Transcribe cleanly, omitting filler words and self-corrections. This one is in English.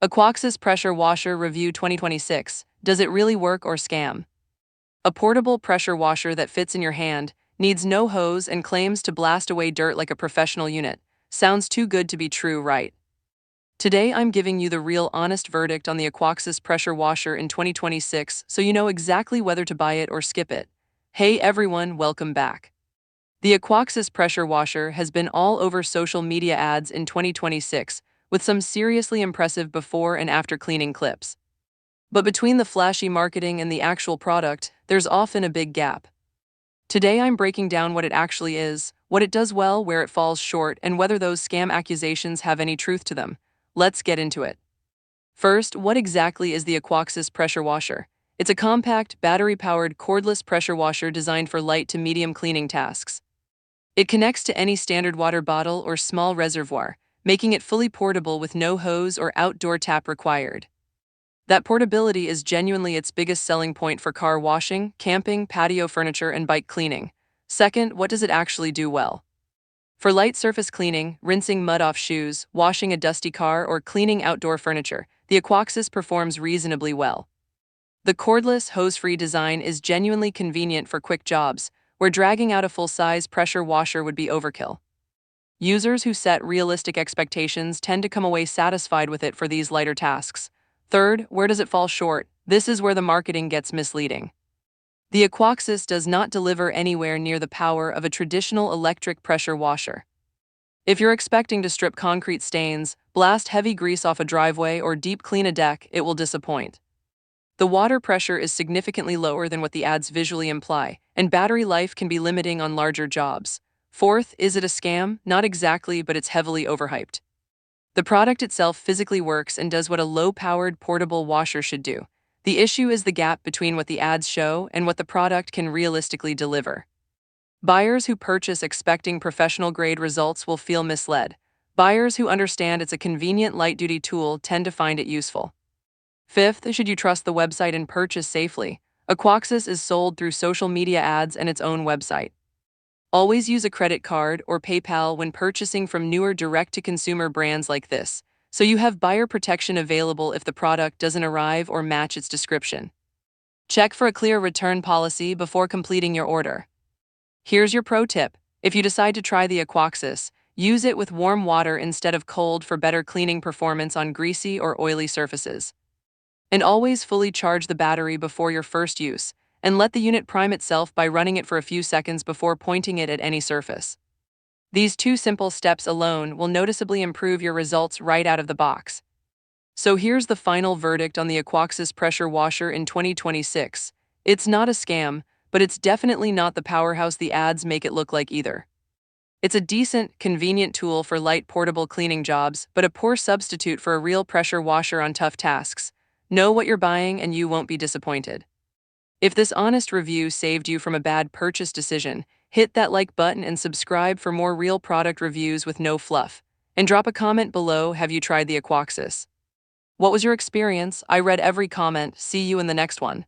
Aquaxis Pressure Washer Review 2026. Does it really work or scam? A portable pressure washer that fits in your hand, needs no hose and claims to blast away dirt like a professional unit. Sounds too good to be true, right? Today I'm giving you the real honest verdict on the Aquaxis Pressure Washer in 2026 so you know exactly whether to buy it or skip it. Hey everyone, welcome back. The Aquaxis Pressure Washer has been all over social media ads in 2026, with some seriously impressive before and after cleaning clips. But between the flashy marketing and the actual product, there's often a big gap. Today I'm breaking down what it actually is, what it does well, where it falls short, and whether those scam accusations have any truth to them. Let's get into it. First, what exactly is the Aquaxis Pressure Washer? It's a compact, battery-powered, cordless pressure washer designed for light to medium cleaning tasks. It connects to any standard water bottle or small reservoir, making it fully portable with no hose or outdoor tap required. That portability is genuinely its biggest selling point for car washing, camping, patio furniture, and bike cleaning. Second, what does it actually do well? For light surface cleaning, rinsing mud off shoes, washing a dusty car, or cleaning outdoor furniture, the Aquaxis performs reasonably well. The cordless, hose-free design is genuinely convenient for quick jobs, where dragging out a full-size pressure washer would be overkill. Users who set realistic expectations tend to come away satisfied with it for these lighter tasks. Third, where does it fall short? This is where the marketing gets misleading. The Aquaxis does not deliver anywhere near the power of a traditional electric pressure washer. If you're expecting to strip concrete stains, blast heavy grease off a driveway, or deep clean a deck, it will disappoint. The water pressure is significantly lower than what the ads visually imply, and battery life can be limiting on larger jobs. Fourth, is it a scam? Not exactly, but it's heavily overhyped. The product itself physically works and does what a low-powered portable washer should do. The issue is the gap between what the ads show and what the product can realistically deliver. Buyers who purchase expecting professional-grade results will feel misled. Buyers who understand it's a convenient light-duty tool tend to find it useful. Fifth, should you trust the website and purchase safely? Aquaxis is sold through social media ads and its own website. Always use a credit card or PayPal when purchasing from newer direct-to-consumer brands like this, so you have buyer protection available if the product doesn't arrive or match its description. Check for a clear return policy before completing your order. Here's your pro tip. If you decide to try the Aquaxis, use it with warm water instead of cold for better cleaning performance on greasy or oily surfaces. And always fully charge the battery before your first use, and let the unit prime itself by running it for a few seconds before pointing it at any surface. These two simple steps alone will noticeably improve your results right out of the box. So here's the final verdict on the Aquaxis Pressure Washer in 2026. It's not a scam, but it's definitely not the powerhouse the ads make it look like either. It's a decent, convenient tool for light portable cleaning jobs, but a poor substitute for a real pressure washer on tough tasks. Know what you're buying and you won't be disappointed. If this honest review saved you from a bad purchase decision, hit that like button and subscribe for more real product reviews with no fluff. And drop a comment below, have you tried the Aquaxis? What was your experience? I read every comment. See you in the next one.